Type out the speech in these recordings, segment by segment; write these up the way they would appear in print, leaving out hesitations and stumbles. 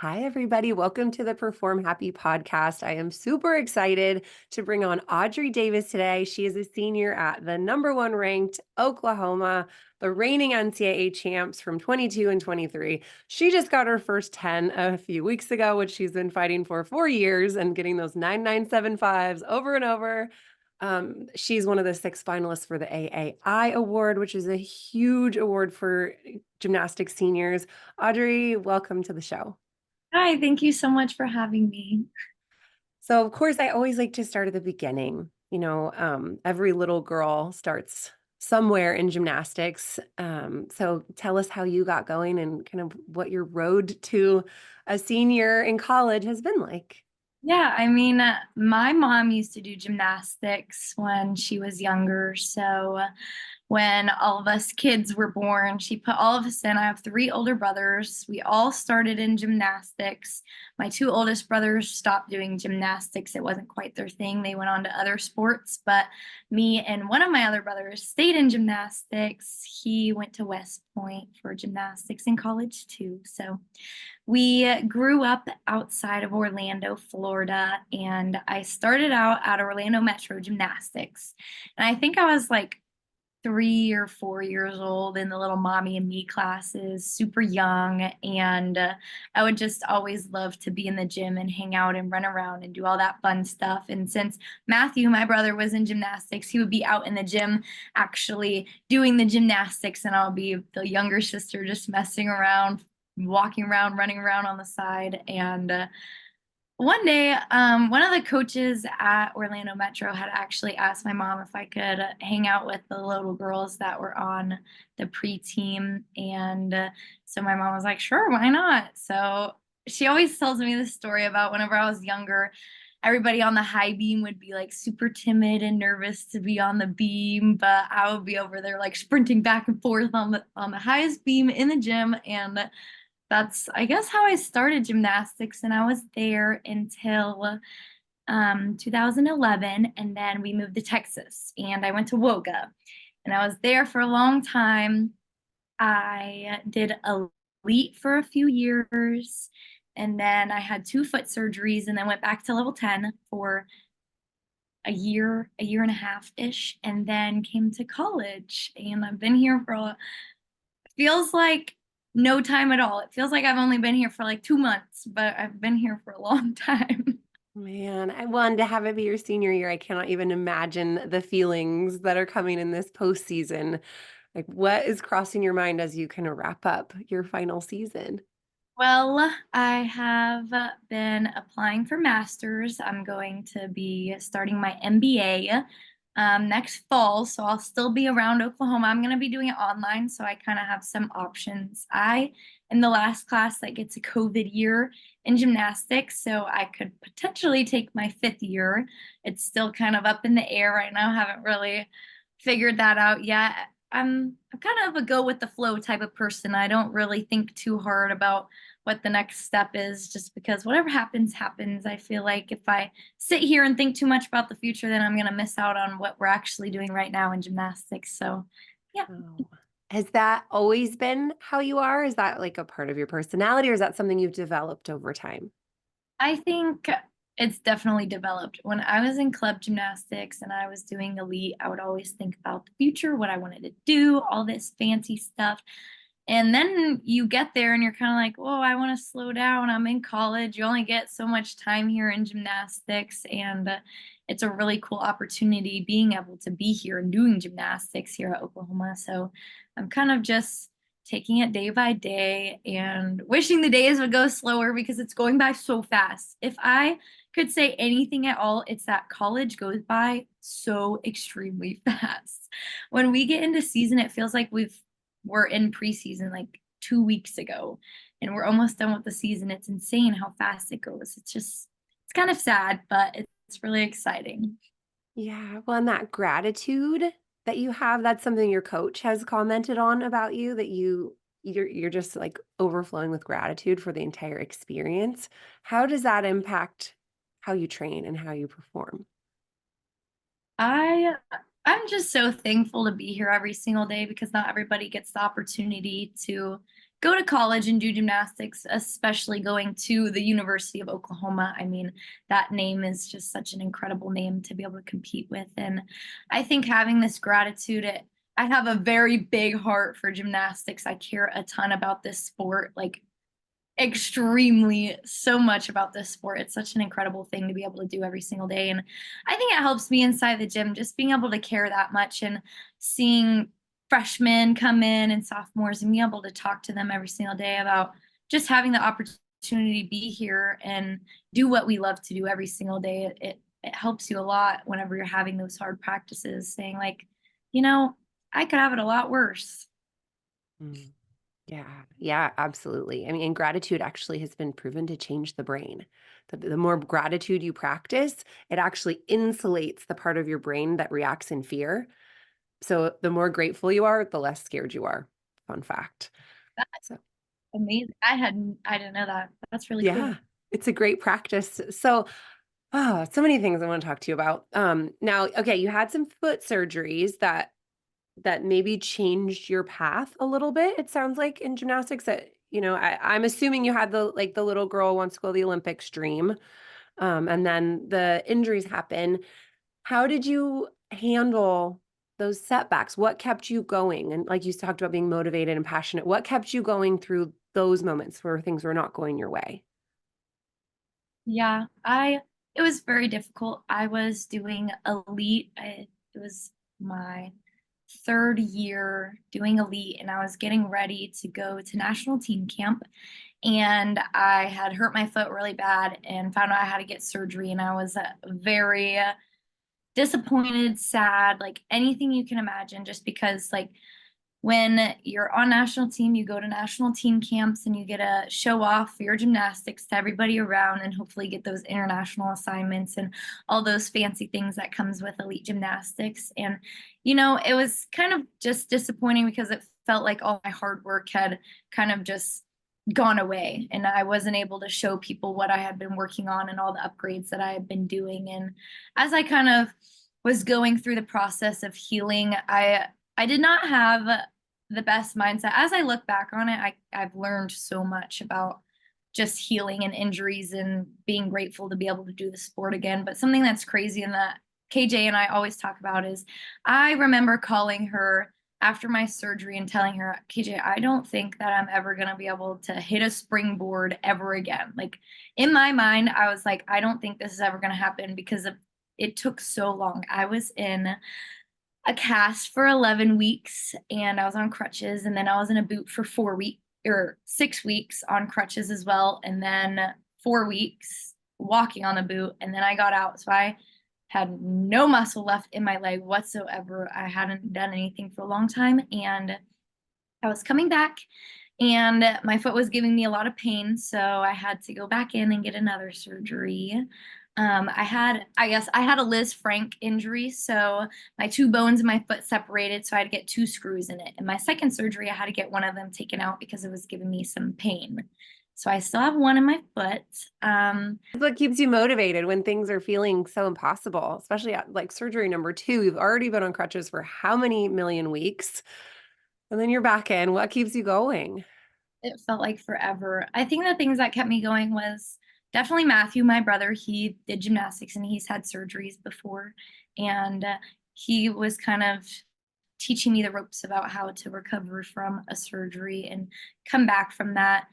Hi, everybody. Welcome to the Perform Happy podcast. I am super excited to bring on Audrey Davis today. She is a senior at the number one ranked Oklahoma, the reigning NCAA champs from 22 and 23. She just got her first 10 a few weeks ago, which she's been fighting for 4 years and getting those 9975s over and over. She's one of the 6 finalists for the AAI award, which is a huge award for gymnastics seniors. Audrey, welcome to the show. Hi, thank you so much for having me. So, of course, I always like to start at the beginning. Every little girl starts somewhere in gymnastics. So, tell us how you got going and kind of what your road to a senior in college has been like. My mom used to do gymnastics when she was younger. So when all of us kids were born, she put all of us in. I have 3 older brothers. We all started in gymnastics. My 2 oldest brothers stopped doing gymnastics. It wasn't quite their thing. They went on to other sports, but me and one of my other brothers stayed in gymnastics. He went to West Point for gymnastics in college too. So we grew up outside of Orlando, Florida, and I started out at Orlando Metro Gymnastics. And I think I was like 3 or 4 years old in the little mommy and me classes, super young. And I would just always love to be in the gym and hang out and run around and do all that fun stuff. And since Matthew, my brother, was in gymnastics, he would be out in the gym actually doing the gymnastics, and I'll be the younger sister just messing around, walking around, running around on the side. And one day, one of the coaches at Orlando Metro had actually asked my mom if I could hang out with the little girls that were on the pre-team. And so my mom was like, sure, why not? So she always tells me this story about whenever I was younger, everybody on the high beam would be like super timid and nervous to be on the beam, but I would be over there like sprinting back and forth on the highest beam in the gym. And that's, I guess, how I started gymnastics. And I was there until 2011. And then we moved to Texas and I went to Woga. And I was there for a long time. I did elite for a few years. And then I had 2 foot surgeries and then went back to level 10 for a year and a half ish, and then came to college. And I've been here for feels like no time at all. It feels like I've only been here for like 2 months, but I've been here for a long time. Man, I wanted to have it be your senior year. I cannot even imagine the feelings that are coming in this postseason. Like, what is crossing your mind as you kind of wrap up your final season? Well, I have been applying for masters. I'm going to be starting my MBA next fall, so I'll still be around Oklahoma. I'm going to be doing it online, so I kind of have some options. I in the last class that gets a COVID year in gymnastics, so I could potentially take my 5th year. It's still kind of up in the air right now. I haven't really figured that out yet. I'm kind of a go with the flow type of person. I don't really think too hard about what the next step is, just because whatever happens happens. I feel like if I sit here and think too much about the future, then I'm going to miss out on what we're actually doing right now in gymnastics. So yeah. Oh. Has that always been how you are? Is that like a part of your personality, or is that something you've developed over time? I think it's definitely developed. When I was in club gymnastics and I was doing elite, I would always think about the future, what I wanted to do, all this fancy stuff. And then you get there and you're kind of like, oh, I want to slow down. I'm in college. You only get so much time here in gymnastics. And it's a really cool opportunity being able to be here and doing gymnastics here at Oklahoma. So I'm kind of just taking it day by day and wishing the days would go slower because it's going by so fast. If I could say anything at all, it's that college goes by so extremely fast. When we get into season, it feels like we're in preseason like 2 weeks ago and we're almost done with the season. It's insane how fast it goes. It's kind of sad, but it's really exciting. Yeah, well, and that gratitude that you have, that's something your coach has commented on about you, that you're just like overflowing with gratitude for the entire experience. How does that impact how you train and how you perform? I I'm just so thankful to be here every single day because not everybody gets the opportunity to go to college and do gymnastics, especially going to the University of Oklahoma. I mean, that name is just such an incredible name to be able to compete with. And I think having this gratitude, I have a very big heart for gymnastics. I care a ton about this sport, like extremely so much about this sport. It's such an incredible thing to be able to do every single day. And I think it helps me inside the gym, just being able to care that much and seeing freshmen come in and sophomores and being able to talk to them every single day about just having the opportunity to be here and do what we love to do every single day. It helps you a lot whenever you're having those hard practices, saying like, you know, I could have it a lot worse. Mm. Yeah, yeah, absolutely. I mean, and gratitude actually has been proven to change the brain. The more gratitude you practice, it actually insulates the part of your brain that reacts in fear. So the more grateful you are, the less scared you are. Fun fact. That's So amazing. I didn't know that. That's really yeah, cool. it's a great practice. So, so many things I want to talk to you about. Now, okay, you had some foot surgeries that maybe changed your path a little bit. It sounds like in gymnastics that, I'm assuming you had the little girl wants to go to the Olympics dream. And then the injuries happen. How did you handle those setbacks? What kept you going? And like you talked about being motivated and passionate, what kept you going through those moments where things were not going your way? Yeah, it was very difficult. I was doing elite. It was my third year doing elite, and I was getting ready to go to national team camp. And I had hurt my foot really bad and found out I had to get surgery. And I was very disappointed, sad, like anything you can imagine, just because like when you're on national team, you go to national team camps and you get to show off your gymnastics to everybody around and hopefully get those international assignments and all those fancy things that comes with elite gymnastics. And, it was kind of just disappointing because it felt like all my hard work had kind of just gone away and I wasn't able to show people what I had been working on and all the upgrades that I had been doing. And as I kind of was going through the process of healing, I did not have the best mindset. As I look back on it, I've learned so much about just healing and injuries and being grateful to be able to do the sport again. But something that's crazy and that KJ and I always talk about is I remember calling her after my surgery and telling her, KJ, I don't think that I'm ever going to be able to hit a springboard ever again. Like in my mind, I was like, I don't think this is ever going to happen because it took so long. I was in a cast for 11 weeks and I was on crutches, and then I was in a boot for 4 weeks or 6 weeks on crutches as well, and then 4 weeks walking on the boot, and then I got out. So I had no muscle left in my leg whatsoever. I hadn't done anything for a long time, and I was coming back and my foot was giving me a lot of pain, so I had to go back in and get another surgery. I guess I had a Liz Frank injury, so my two bones in my foot separated, so I had to get two screws in it. And my second surgery, I had to get one of them taken out because it was giving me some pain. So I still have one in my foot. That's what keeps you motivated when things are feeling so impossible, especially at like surgery number two. You've already been on crutches for how many million weeks? And then you're back in. What keeps you going? It felt like forever. I think the things that kept me going was definitely Matthew, my brother. He did gymnastics and he's had surgeries before. And he was kind of teaching me the ropes about how to recover from a surgery and come back from that.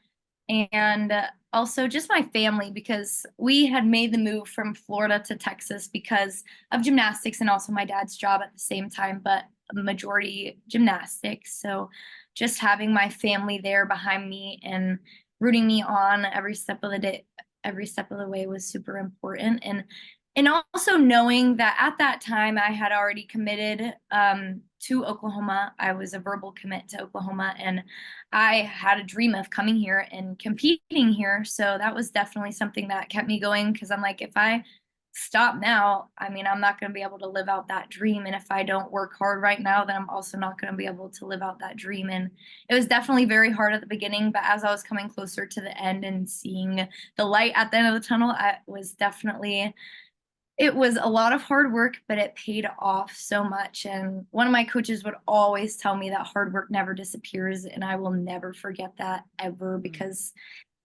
And also just my family, because we had made the move from Florida to Texas because of gymnastics and also my dad's job at the same time, but majority gymnastics. So just having my family there behind me and rooting me on every step of the day, every step of the way was super important. And also knowing that at that time I had already committed to Oklahoma. I was a verbal commit to Oklahoma, and I had a dream of coming here and competing here. So that was definitely something that kept me going, because I'm like, if I stop now, I mean, I'm not going to be able to live out that dream. And if I don't work hard right now, then I'm also not going to be able to live out that dream. And it was definitely very hard at the beginning, but as I was coming closer to the end and seeing the light at the end of the tunnel, I was definitely It was a lot of hard work, but it paid off so much. And one of my coaches would always tell me that hard work never disappears. And I will never forget that ever, Mm. because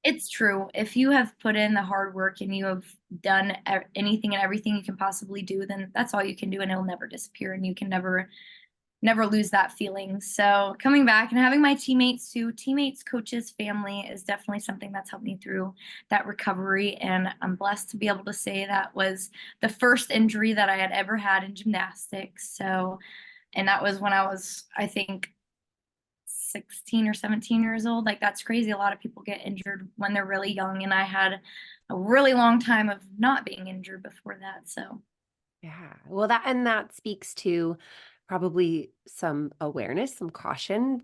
it's true. If you have put in the hard work and you have done anything and everything you can possibly do, then that's all you can do, and it'll never disappear, and you can never lose that feeling. So coming back and having my teammates too, teammates, coaches, family is definitely something that's helped me through that recovery. And I'm blessed to be able to say that was the first injury that I had ever had in gymnastics. So, and that was when I was, I think, 16 or 17 years old. Like, that's crazy. A lot of people get injured when they're really young. And I had a really long time of not being injured before that. So, Yeah. Well, that speaks to probably some awareness, some caution,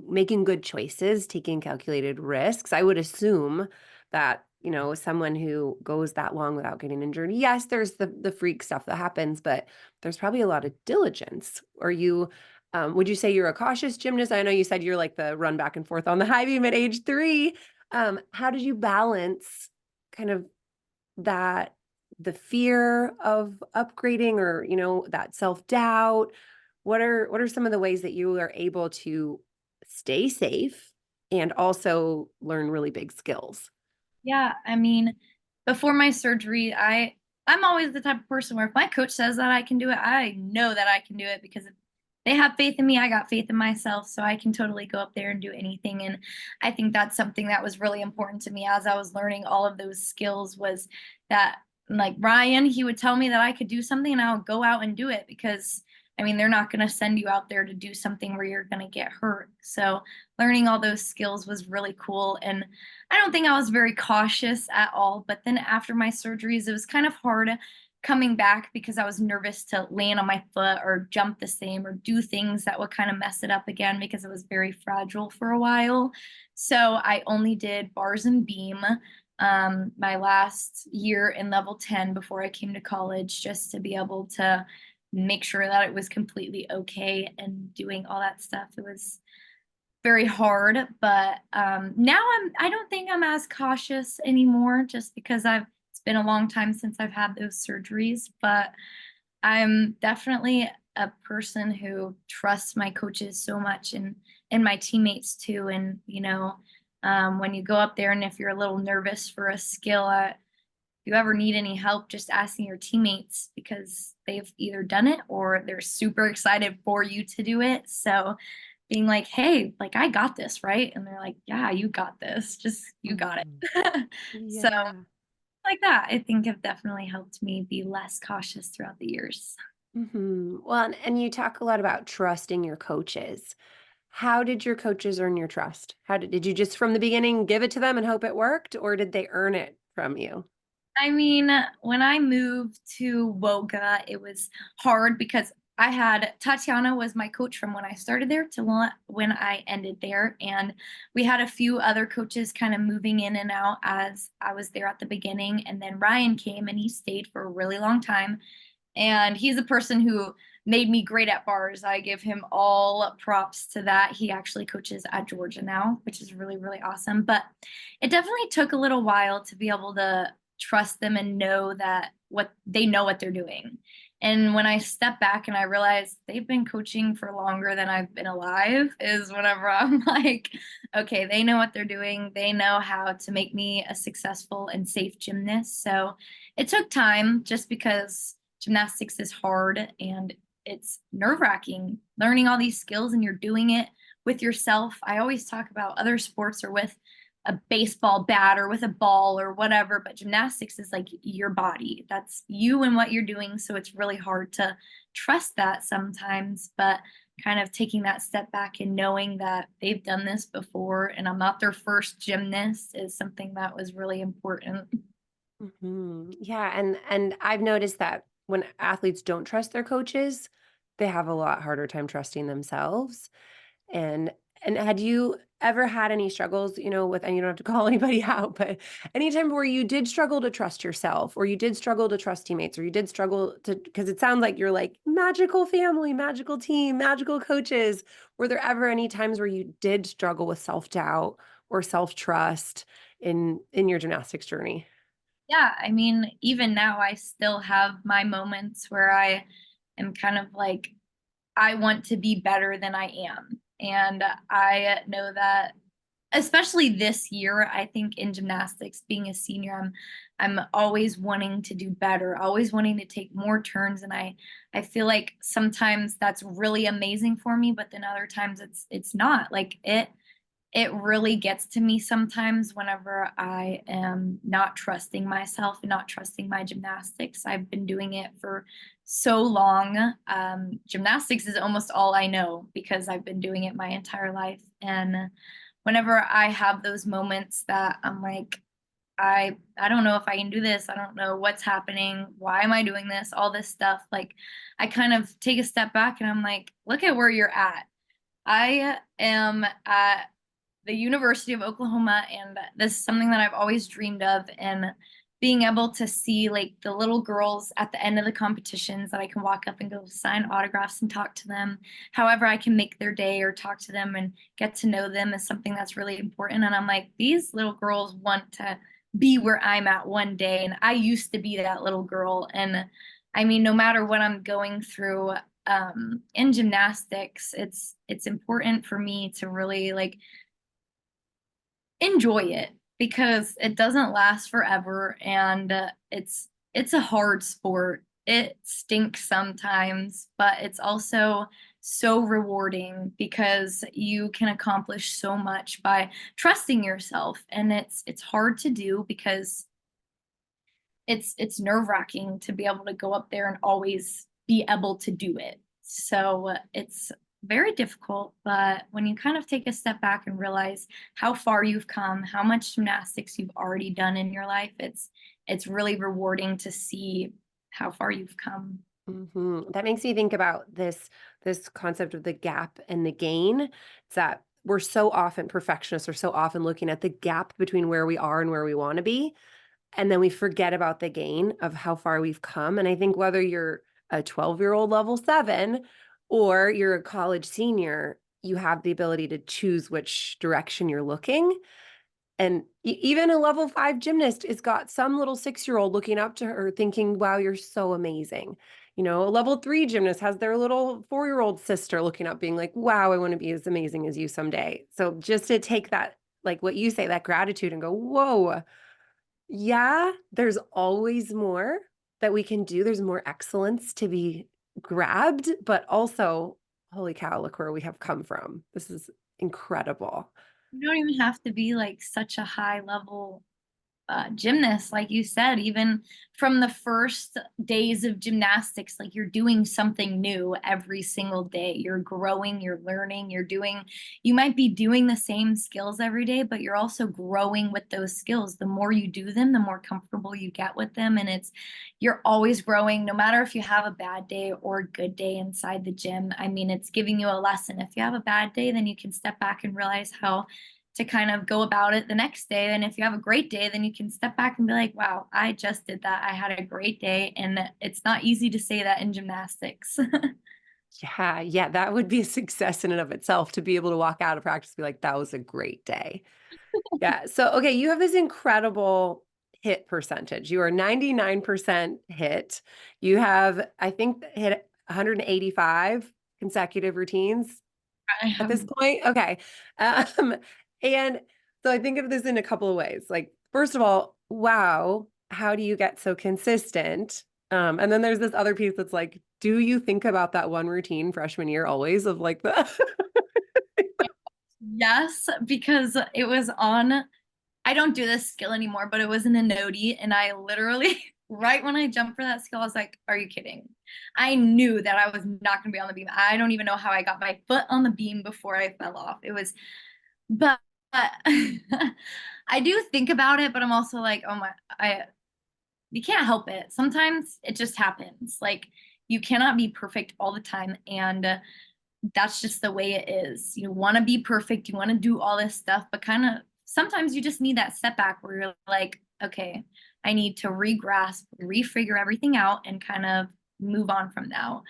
making good choices, taking calculated risks. I would assume that, someone who goes that long without getting injured, yes, there's the freak stuff that happens, but there's probably a lot of diligence. Would you say you're a cautious gymnast? I know you said you're like the run back and forth on the high beam at age 3. How did you balance kind of that the fear of upgrading, or that self-doubt? What are some of the ways that you are able to stay safe and also learn really big skills? yeah, I mean, before my surgery, I'm always the type of person where if my coach says that I can do it, I know that I can do it, because if they have faith in me, I got faith in myself, so I can totally go up there and do anything. And I think that's something that was really important to me as I was learning all of those skills, was that, like Ryan, he would tell me that I could do something and I would go out and do it, because I mean, they're not going to send you out there to do something where you're going to get hurt. So learning all those skills was really cool. And I don't think I was very cautious at all. But then after my surgeries, it was kind of hard coming back, because I was nervous to land on my foot or jump the same or do things that would kind of mess it up again, because it was very fragile for a while. So I only did bars and beam my last year in level 10 before I came to college, just to be able to make sure that it was completely okay and doing all that stuff. It was very hard, but now I don't think I'm as cautious anymore, just because it's been a long time since I've had those surgeries. But I'm definitely a person who trusts my coaches so much, and my teammates too. And when you go up there and if you're a little nervous for a skill, if you ever need any help, just asking your teammates, because they've either done it or they're super excited for you to do it. So being like, hey, like, I got this, right? And they're like, yeah, you got this. Just, you got Mhm. it. So, Yeah. like that, I think have definitely helped me be less cautious throughout the years. Well, and you talk a lot about trusting your coaches. How did your coaches earn your trust? Did you just from the beginning give it to them and hope it worked, or did they earn it from you? I mean, when I moved to Woga, it was hard, because I had Tatiana was my coach from when I started there to when I ended there. And we had a few other coaches kind of moving in and out as I was there at the beginning. And then Ryan came and he stayed for a really long time. And he's a person who made me great at bars. I give him all props to that. He actually coaches at Georgia now, which is really, really awesome. But it definitely took a little while to be able to trust them and know that what they know what they're doing. And when I step back and I realize they've been coaching for longer than I've been alive, is whenever I'm like, okay, they know what they're doing. They know how to make me a successful and safe gymnast. So it took time, just because gymnastics is hard and it's nerve-wracking learning all these skills, and you're doing it with yourself. I always talk about other sports or with a baseball bat or with a ball or whatever, but gymnastics is like your body. That's you and what you're doing. So it's really hard to trust that sometimes, but kind of taking that step back and knowing that they've done this before and I'm not their first gymnast is something that was really important. Yeah, and I've noticed that when athletes don't trust their coaches, they have a lot harder time trusting themselves. And and had you ever had any struggles, and you don't have to call anybody out, but anytime where you did struggle to trust yourself, or you did struggle to trust teammates, or you did struggle to, because it sounds like you're like magical family, magical team, magical coaches. Were there ever any times where you did struggle with self-doubt or self-trust in your gymnastics journey? Yeah, I mean, even now I still have my moments where I am kind of like, I want to be better than I am. And I know that especially this year, I think in gymnastics, being a senior, I'm always wanting to do better, always wanting to take more turns. And I feel like sometimes that's really amazing for me, but then other times it's not. Like it really gets to me sometimes whenever I am not trusting myself and not trusting my gymnastics. I've been doing it for so long. Gymnastics is almost all I know because I've been doing it my entire life. And whenever I have those moments that I'm like, I don't know if I can do this. I don't know what's happening. Why am I doing this? All this stuff. Like I kind of take a step back and I'm like, look at where you're at. I am at the University of Oklahoma, and this is something that I've always dreamed of. And being able to see like the little girls at the end of the competitions that I can walk up and go sign autographs and talk to them, however I can make their day or talk to them and get to know them is something that's really important. And I'm like, these little girls want to be where I'm at one day. And I used to be that little girl. And I mean, no matter what I'm going through, in gymnastics, it's important for me to really like enjoy it because it doesn't last forever, and it's a hard sport. It stinks sometimes, but it's also so rewarding because you can accomplish so much by trusting yourself. And it's hard to do because it's nerve-wracking to be able to go up there and always be able to do it. So it's very difficult, but when you kind of take a step back and realize how far you've come, how much gymnastics you've already done in your life, it's really rewarding to see how far you've come. That makes me think about this concept of the gap and the gain. It's that we're so often perfectionists, or so often looking at the gap between where we are and where we want to be. And then we forget about the gain of how far we've come. And I think whether you're a 12-year-old level 7 or you're a college senior, you have the ability to choose which direction you're looking. And even a level 5 gymnast has got some little 6-year-old looking up to her thinking, wow, you're so amazing. You know, a level 3 gymnast has their little 4-year-old sister looking up being like, wow, I want to be as amazing as you someday. So just to take that, like what you say, that gratitude and go, whoa, yeah, there's always more that we can do. There's more excellence to be grabbed, but also, holy cow, look where we have come from. This is incredible. You don't even have to be like such a high level gymnast, like you said, even from the first days of gymnastics, like you're doing something new every single day. You're growing, you're learning, you might be doing the same skills every day, but you're also growing with those skills. The more you do them, the more comfortable you get with them. And you're always growing, no matter if you have a bad day or a good day inside the gym. I mean, it's giving you a lesson. If you have a bad day, then you can step back and realize how to kind of go about it the next day. And if you have a great day, then you can step back and be like, wow, I just did that. I had a great day. And it's not easy to say that in gymnastics. Yeah, that would be a success in and of itself to be able to walk out of practice and be like, that was a great day. Yeah. So, okay, you have this incredible hit percentage. You are 99% hit. You have, I think, hit 185 consecutive routines I at have this point. Okay. Um, and so I think of this in a couple of ways. Like, first of all, wow, how do you get so consistent? And then there's this other piece that's like, do you think about that one routine freshman year always of like the yes, because it was on, I don't do this skill anymore, but it was in a noti. And I literally, right when I jumped for that skill, I was like, are you kidding? I knew that I was not going to be on the beam. I don't even know how I got my foot on the beam before I fell off. But I do think about it, but I'm also like, oh my, you can't help it. Sometimes it just happens. Like you cannot be perfect all the time. And that's just the way it is. You want to be perfect. You want to do all this stuff, but kind of sometimes you just need that step back where you're like, okay, I need to re-grasp, refigure everything out and kind of move on from now.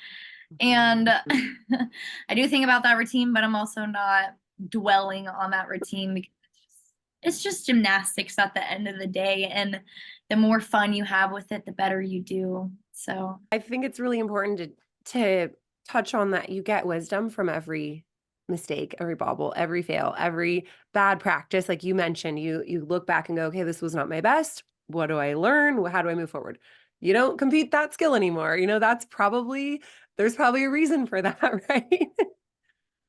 And I do think about that routine, but I'm also not dwelling on that routine because it's just gymnastics at the end of the day. And the more fun you have with it, the better you do. So I think it's really important to touch on that you get wisdom from every mistake, every bobble, every fail, every bad practice. Like you mentioned, you look back and go, okay, this was not my best. What do I learn? How do I move forward? You don't compete that skill anymore. That's there's probably a reason for that, right?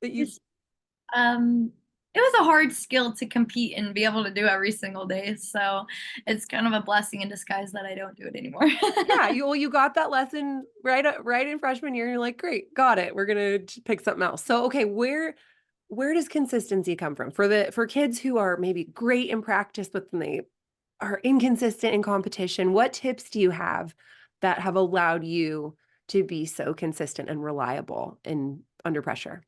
That you it's, um, it was a hard skill to compete and be able to do every single day. So it's kind of a blessing in disguise that I don't do it anymore. Yeah, you got that lesson right in freshman year. And you're like, great, got it. We're gonna pick something else. So okay, where does consistency come from for kids who are maybe great in practice, but then they are inconsistent in competition? What tips do you have that have allowed you to be so consistent and reliable in under pressure?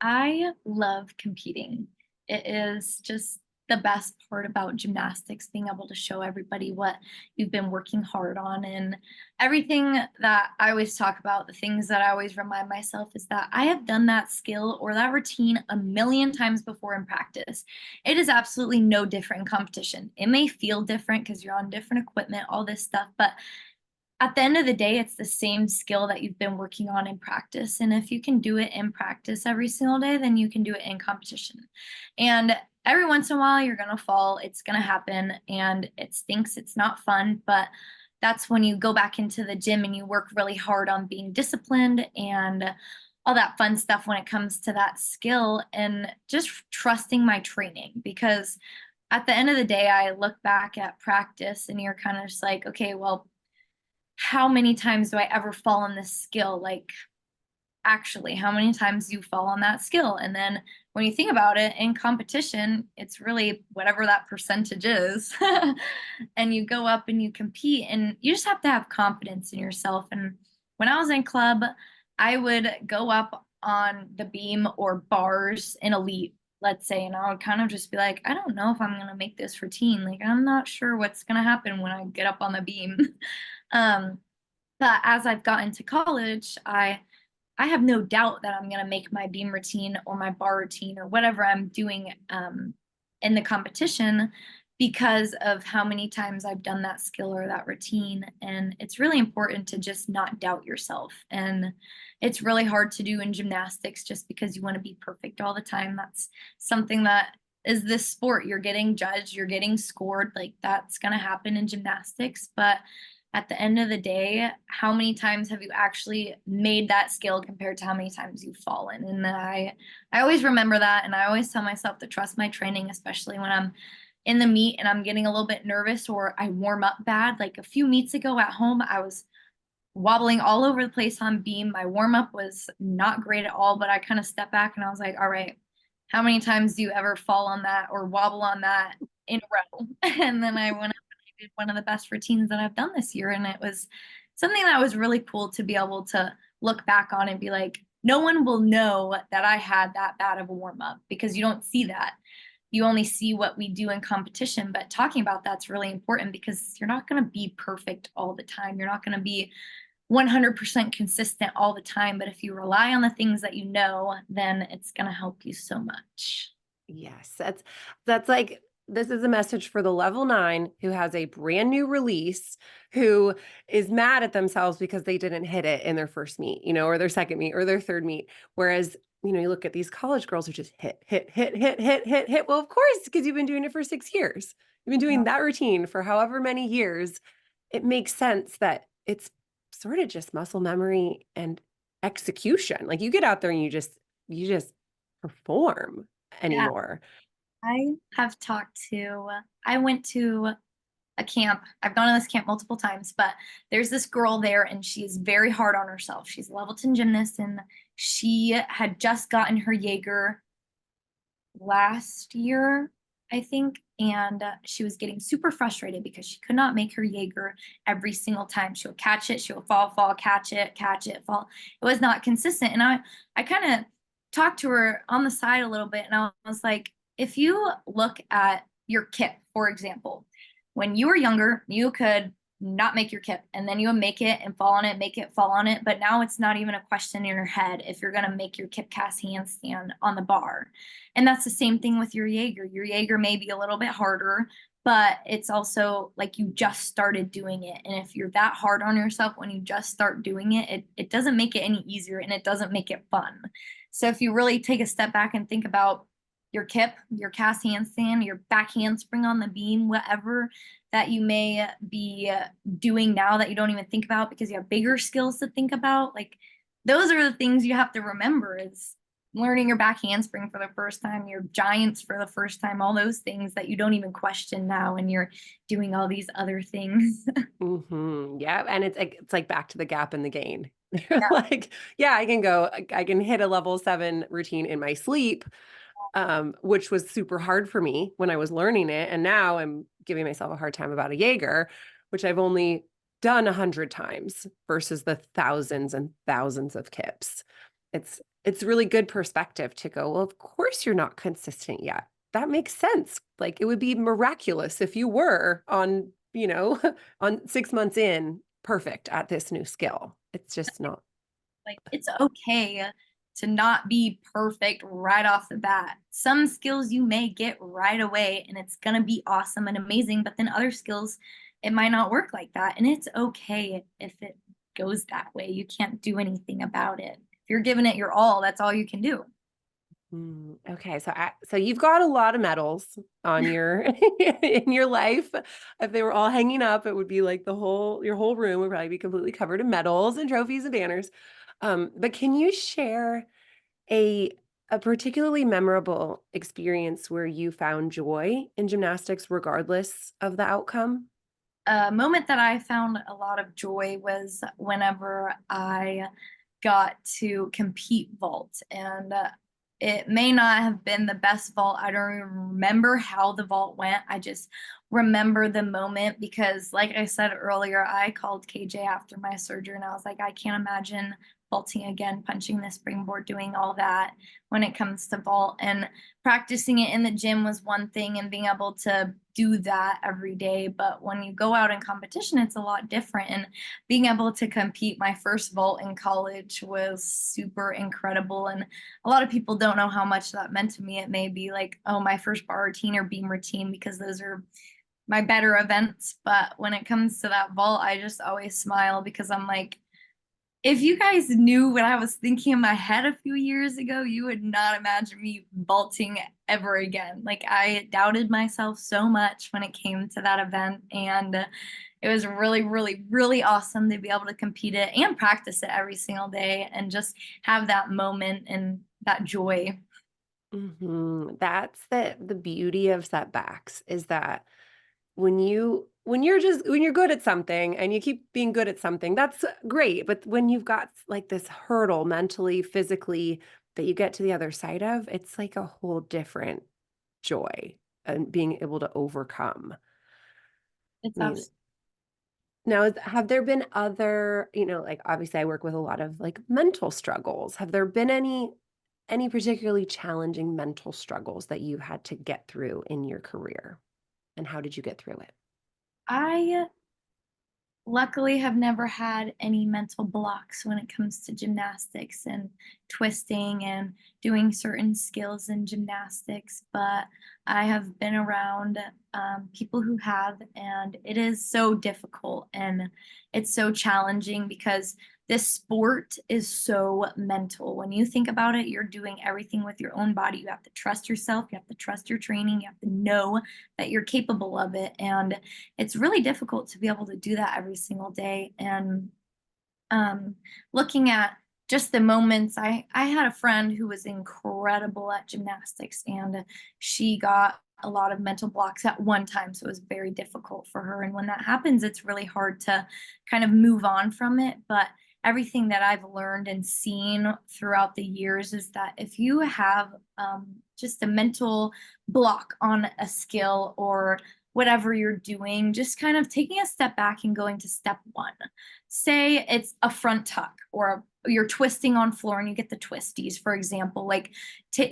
I love competing. It is just the best part about gymnastics, being able to show everybody what you've been working hard on. And everything that I always talk about, the things that I always remind myself is that I have done that skill or that routine a million times before in practice. It is absolutely no different in competition. It may feel different because you're on different equipment, all this stuff, but at the end of the day, it's the same skill that you've been working on in practice. And if you can do it in practice every single day, then you can do it in competition. And every once in a while, you're going to fall. It's going to happen. And it stinks. It's not fun. But that's when you go back into the gym and you work really hard on being disciplined and all that fun stuff when it comes to that skill and just trusting my training. Because at the end of the day, I look back at practice and you're kind of just like, okay, well, how many times do I ever fall on this skill? Like, actually, how many times do you fall on that skill? And then when you think about it in competition, it's really whatever that percentage is. And you go up and you compete, and you just have to have confidence in yourself. And when I was in club, I would go up on the beam or bars in elite, let's say, and I would kind of just be like, I don't know if I'm going to make this routine. Like, I'm not sure what's going to happen when I get up on the beam. Um, but as I've gotten to college, I have no doubt that I'm going to make my beam routine or my bar routine or whatever I'm doing in the competition because of how many times I've done that skill or that routine. And it's really important to just not doubt yourself. And it's really hard to do in gymnastics just because you want to be perfect all the time. That's something that is this sport. You're getting judged, you're getting scored. Like that's going to happen in gymnastics. But at the end of the day, how many times have you actually made that skill compared to how many times you've fallen? And I always remember that. And I always tell myself to trust my training, especially when I'm in the meet and I'm getting a little bit nervous or I warm up bad. Like a few meets ago at home, I was wobbling all over the place on beam. My warm up was not great at all, but I kind of stepped back and I was like, all right, how many times do you ever fall on that or wobble on that in a row? And then I went did one of the best routines that I've done this year. And it was something that was really cool to be able to look back on and be like, no one will know that I had that bad of a warm up because you don't see that. You only see what we do in competition. But talking about that's really important because you're not going to be perfect all the time. You're not going to be 100% consistent all the time. But if you rely on the things that you know, then it's going to help you so much. Yes, that's like this is a message for the level 9 who has a brand new release, who is mad at themselves because they didn't hit it in their first meet, or their second meet or their third meet. Whereas, you look at these college girls who just hit, hit, hit, hit, hit, hit, hit. Well, of course, because you've been doing it for 6 years. You've been doing that routine for however many years. It makes sense that it's sort of just muscle memory and execution. Like you get out there and you just perform Yeah. anymore. I went to a camp. I've gone to this camp multiple times, but there's this girl there and she's very hard on herself. She's a level 10 gymnast and she had just gotten her Jaeger last year, I think. And she was getting super frustrated because she could not make her Jaeger every single time. She would catch it, she would fall, catch it, fall. It was not consistent. And I kind of talked to her on the side a little bit and I was like, if you look at your kit, for example, when you were younger, you could not make your kip, and then you make it and fall on it, make it, fall on it. But now it's not even a question in your head if you're going to make your kip cast handstand on the bar. And that's the same thing with your Jaeger. Your Jaeger may be a little bit harder, but it's also like you just started doing it. And if you're that hard on yourself when you just start doing it, it doesn't make it any easier, and it doesn't make it fun. So if you really take a step back and think about your kip, your cast handstand, your back handspring on the beam, whatever that you may be doing now that you don't even think about because you have bigger skills to think about, like those are the things you have to remember, is learning your back handspring for the first time, your giants for the first time, all those things that you don't even question now, and you're doing all these other things. Yeah, and it's like back to the gap and the gain. Yeah. Like, yeah, I can hit a level 7 routine in my sleep, which was super hard for me when I was learning it. And now I'm giving myself a hard time about a Jaeger, which I've only done 100 times versus the thousands and thousands of kips. It's really good perspective to go, well, of course you're not consistent yet. That makes sense. Like, it would be miraculous if you were on, on 6 months in, perfect at this new skill. It's just not. Like, it's okay to not be perfect right off the bat. Some skills you may get right away and it's going to be awesome and amazing, but then other skills, it might not work like that. And it's okay if it goes that way. You can't do anything about it. If you're giving it your all, that's all you can do. Okay, so you've got a lot of medals on your in your life. If they were all hanging up, it would be like your whole room would probably be completely covered in medals and trophies and banners. But can you share a particularly memorable experience where you found joy in gymnastics regardless of the outcome? A moment that I found a lot of joy was whenever I got to compete vault. And it may not have been the best vault. I don't even remember how the vault went. I just remember the moment because, like I said earlier, I called KJ after my surgery and I was like, I can't imagine vaulting again, punching the springboard, doing all that when it comes to vault. And practicing it in the gym was one thing and being able to do that every day. But when you go out in competition, it's a lot different. And being able to compete my first vault in college was super incredible. And a lot of people don't know how much that meant to me. It may be like, oh, my first bar routine or beam routine, because those are my better events. But when it comes to that vault, I just always smile because I'm like, if you guys knew what I was thinking in my head a few years ago, you would not imagine me vaulting ever again. Like, I doubted myself so much when it came to that event, and it was really, really, really awesome to be able to compete it and practice it every single day and just have that moment and that joy. That's the beauty of setbacks, is that when you're good at something and you keep being good at something, that's great. But when you've got like this hurdle mentally, physically, that you get to the other side of, it's like a whole different joy and being able to overcome. It's I mean, absolutely. now, have there been other, like, obviously I work with a lot of like mental struggles. Have there been any particularly challenging mental struggles that you had to get through in your career? And how did you get through it? I luckily have never had any mental blocks when it comes to gymnastics and twisting and doing certain skills in gymnastics, but I have been around people who have, and it is so difficult and it's so challenging because this sport is so mental. When you think about it, you're doing everything with your own body. You have to trust yourself, you have to trust your training, you have to know that you're capable of it. And it's really difficult to be able to do that every single day. And looking at just the moments, I had a friend who was incredible at gymnastics, and she got a lot of mental blocks at one time. So it was very difficult for her. And when that happens, it's really hard to kind of move on from it. But everything that I've learned and seen throughout the years is that if you have just a mental block on a skill or whatever you're doing, just kind of taking a step back and going to step one. Say it's a front tuck or you're twisting on floor and you get the twisties, for example, like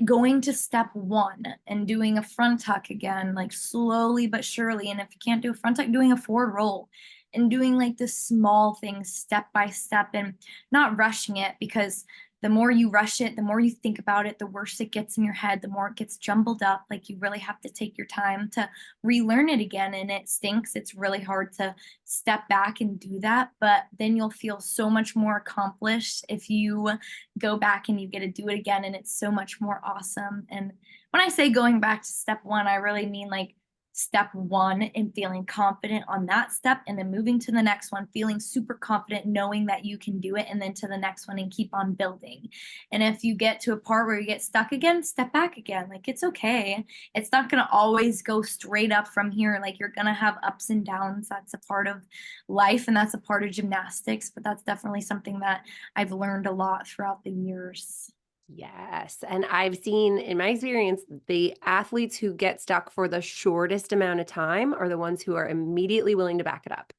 going to step one and doing a front tuck again, like slowly but surely. And if you can't do a front tuck, doing a forward roll and doing like the small things step by step and not rushing it, because the more you rush it, the more you think about it, the worse it gets in your head, the more it gets jumbled up. Like, you really have to take your time to relearn it again. And it stinks. It's really hard to step back and do that. But then you'll feel so much more accomplished if you go back and you get to do it again. And it's so much more awesome. And when I say going back to step one, I really mean like step one and feeling confident on that step, and then moving to the next one, feeling super confident, knowing that you can do it, and then to the next one and keep on building. And if you get to a part where you get stuck again, step back again. Like, it's okay. It's not going to always go straight up from here. Like, you're going to have ups and downs. That's a part of life, and that's a part of gymnastics, but that's definitely something that I've learned a lot throughout the years. Yes. And I've seen in my experience, the athletes who get stuck for the shortest amount of time are the ones who are immediately willing to back it up.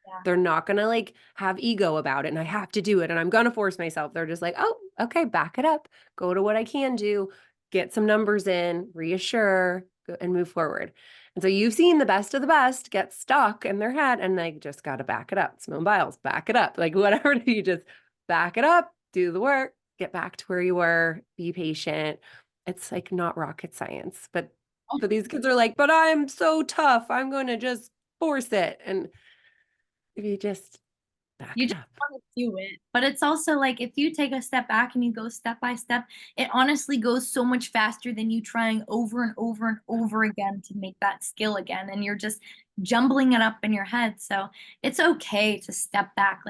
Yeah. They're not going to like have ego about it and I have to do it and I'm going to force myself. They're just like, oh, okay, back it up, go to what I can do, get some numbers in, reassure, and move forward. And so you've seen the best of the best get stuck in their head and they just got to back it up. Simone Biles, back it up. Like, whatever, you just back it up, do the work, get back to where you were, be patient. It's like not rocket science, but these kids are like, but I'm so tough. I'm going to just force it. And if you just back You it just up. want to do it. But it's also like, if you take a step back and you go step by step, it honestly goes so much faster than you trying over and over and over again to make that skill again. And you're just jumbling it up in your head. So it's okay to step back.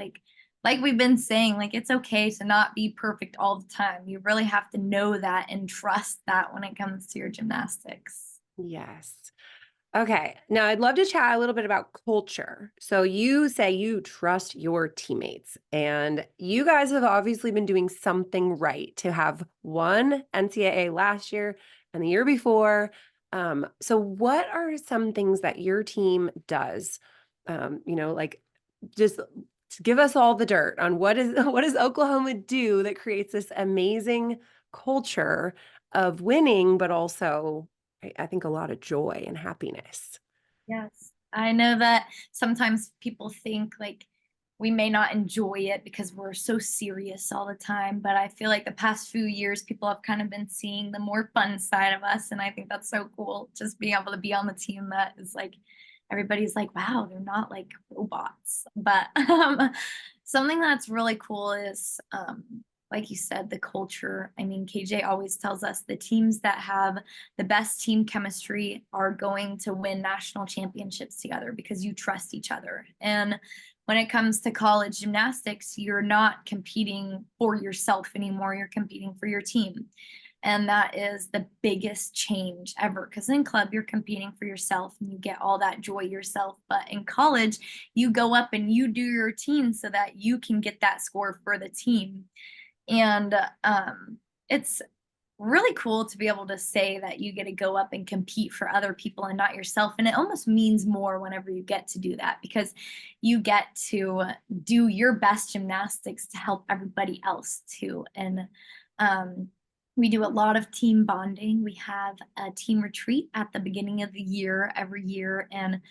Like we've been saying, like, it's okay to not be perfect all the time. You really have to know that and trust that when it comes to your gymnastics. Yes. Okay. Now I'd love to chat a little bit about culture. So you say you trust your teammates, and you guys have obviously been doing something right to have won NCAA last year and the year before. So what are some things that your team does? Like, just give us all the dirt on what does Oklahoma do that creates this amazing culture of winning, but also I think a lot of joy and happiness. Yes. I know that sometimes people think like we may not enjoy it because we're so serious all the time, but I feel like the past few years people have kind of been seeing the more fun side of us, and I think that's so cool, just being able to be on the team that is like everybody's like, wow, they're not like robots. But something that's really cool is like you said, the culture. I mean, KJ always tells us the teams that have the best team chemistry are going to win national championships together because you trust each other. And when it comes to college gymnastics, you're not competing for yourself anymore. You're competing for your team. And that is the biggest change ever. Because in club, you're competing for yourself and you get all that joy yourself. But in college, you go up and you do your routine so that you can get that score for the team. And it's really cool to be able to say that you get to go up and compete for other people and not yourself. And it almost means more whenever you get to do that, because you get to do your best gymnastics to help everybody else too. And we do a lot of team bonding. We have a team retreat at the beginning of the year every year. And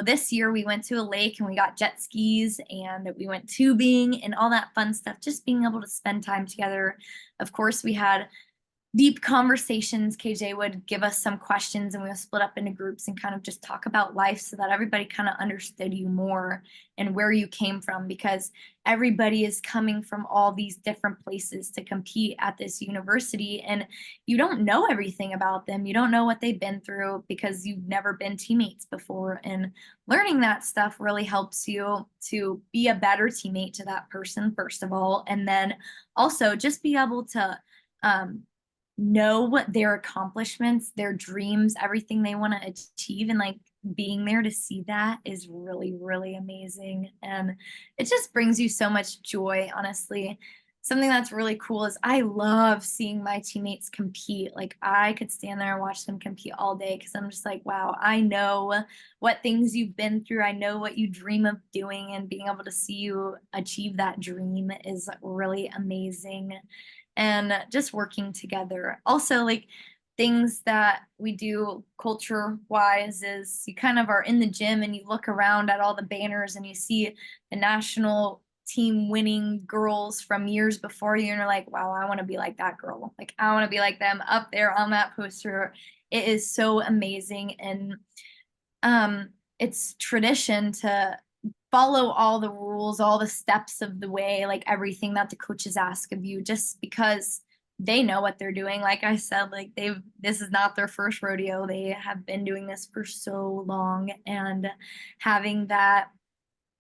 this year we went to a lake and we got jet skis and we went tubing and all that fun stuff, just being able to spend time together. Of course, we had deep conversations. KJ would give us some questions and we would split up into groups and kind of just talk about life so that everybody kind of understood you more and where you came from, because everybody is coming from all these different places to compete at this university and you don't know everything about them. You don't know what they've been through because you've never been teammates before, and learning that stuff really helps you to be a better teammate to that person, first of all, and then also just be able to know what their accomplishments, their dreams, everything they want to achieve, and like being there to see that is really, really amazing. And it just brings you so much joy, honestly. Something that's really cool is I love seeing my teammates compete. Like, I could stand there and watch them compete all day because I'm just like, wow, I know what things you've been through. I know what you dream of doing, and being able to see you achieve that dream is really amazing. And just working together. Also, like, things that we do culture wise is you kind of are in the gym and you look around at all the banners and you see the national team winning girls from years before you and you're like, wow, I want to be like that girl. Like I want to be like them up there on that poster. It is so amazing. And it's tradition to follow all the rules, all the steps of the way, like everything that the coaches ask of you, just because they know what they're doing. Like I said, like this is not their first rodeo. They have been doing this for so long, and having that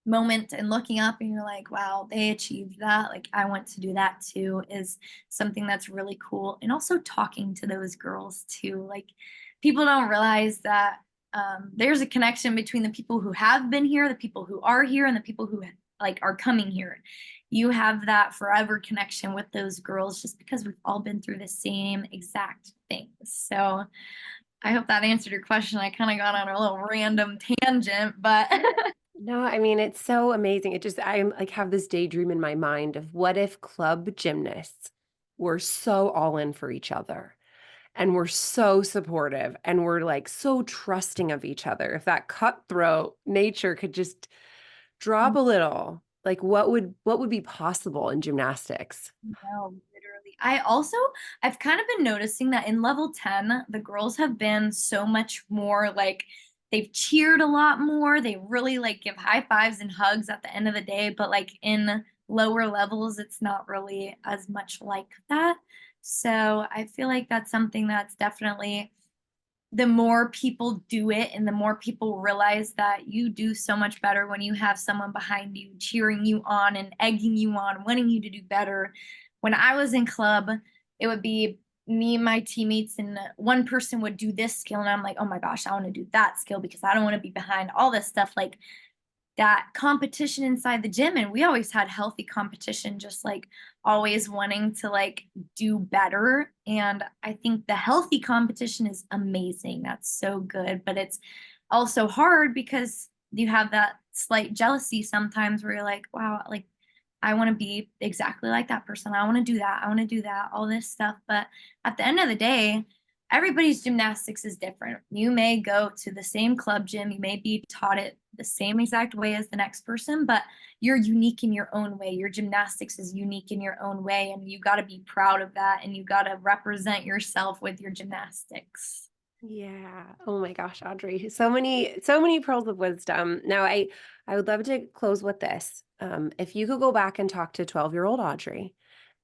moment and looking up and you're like, wow, they achieved that. Like I want to do that too is something that's really cool. And also talking to those girls too. Like people don't realize that there's a connection between the people who have been here, the people who are here, and the people who like are coming here. You have that forever connection with those girls just because we've all been through the same exact things. So I hope that answered your question. I kind of got on a little random tangent, but No, I mean, it's so amazing. I'm like have this daydream in my mind of what if club gymnasts were so all in for each other and we're so supportive and we're like so trusting of each other. If that cutthroat nature could just drop a little, like what would be possible in gymnastics? no, literally. I've kind of been noticing that in level 10, the girls have been so much more like they've cheered a lot more. They really like give high fives and hugs at the end of the day, but like in lower levels, it's not really as much like that. So I feel like that's something that's definitely the more people do it and the more people realize that you do so much better when you have someone behind you cheering you on and egging you on, wanting you to do better. When I was in club, it would be me and my teammates, and one person would do this skill, and I'm like, oh my gosh, I want to do that skill because I don't want to be behind all this stuff. Like that competition inside the gym, and we always had healthy competition, just like always wanting to like do better. And I think the healthy competition is amazing, that's so good, but it's also hard because you have that slight jealousy sometimes where you're like, wow, like I want to be exactly like that person, I want to do that, I want to do that, all this stuff. But at the end of the day, everybody's gymnastics is different. You may go to the same club gym, you may be taught it the same exact way as the next person, but you're unique in your own way. Your gymnastics is unique in your own way, and you got to be proud of that, and you got to represent yourself with your gymnastics. Yeah. Oh my gosh, Audrey. So many pearls of wisdom. Now I would love to close with this. If you could go back and talk to 12-year-old Audrey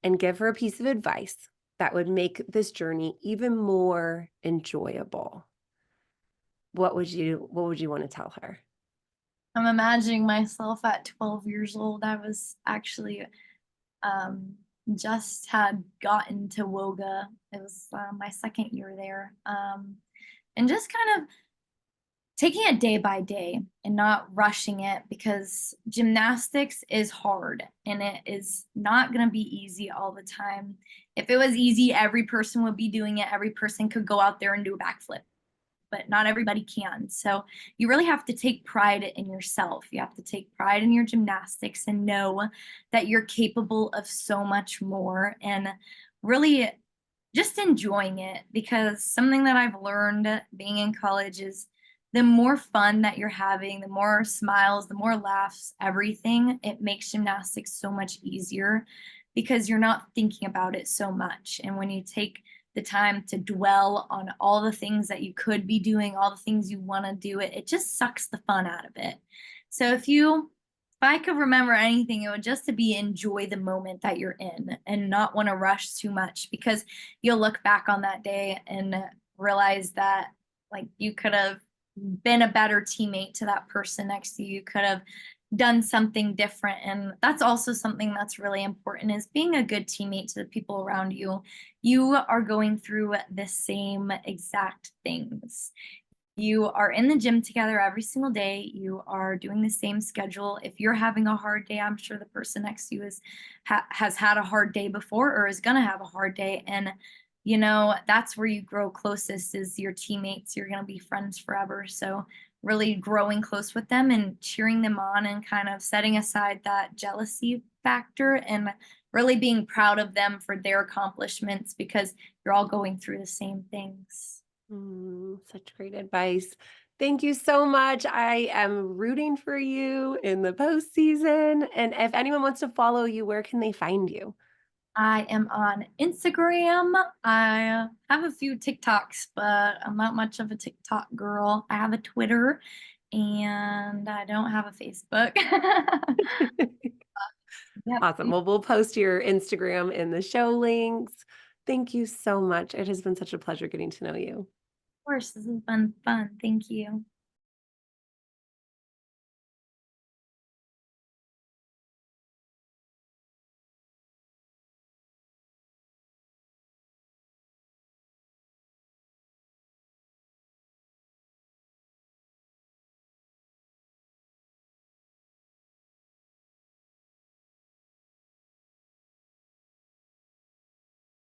and give her a piece of advice that would make this journey even more enjoyable, what would you want to tell her? I'm imagining myself at 12 years old. I was actually um, just had gotten to Woga. It was my second year there. And just kind of taking it day by day and not rushing it, because gymnastics is hard and it is not going to be easy all the time. If it was easy, every person would be doing it. Every person could go out there and do a backflip, but not everybody can. So you really have to take pride in yourself. You have to take pride in your gymnastics and know that you're capable of so much more, and really just enjoying it. Because something that I've learned being in college is the more fun that you're having, the more smiles, the more laughs, everything, it makes gymnastics so much easier because you're not thinking about it so much. And when you take the time to dwell on all the things that you could be doing, all the things you want to do, it just sucks the fun out of it. So if I could remember anything, it would just to be enjoy the moment that you're in and not want to rush too much, because you'll look back on that day and realize that like you could have been a better teammate to that person next to you. You could have done something different. And that's also something that's really important, is being a good teammate to the people around you. You are going through the same exact things. You are in the gym together every single day. You are doing the same schedule. If you're having a hard day, I'm sure the person next to you has had a hard day before or is going to have a hard day. And, that's where you grow closest, is your teammates. You're going to be friends forever. So really growing close with them and cheering them on and kind of setting aside that jealousy factor and really being proud of them for their accomplishments because you're all going through the same things. Such great advice. Thank you so much. I am rooting for you in the postseason. And if anyone wants to follow you, where can they find you? I am on Instagram. I have a few TikToks, but I'm not much of a TikTok girl. I have a Twitter and I don't have a Facebook. Yep. Awesome. Well, we'll post your Instagram in the show links. Thank you so much. It has been such a pleasure getting to know you. Of course, this has been fun. Thank you.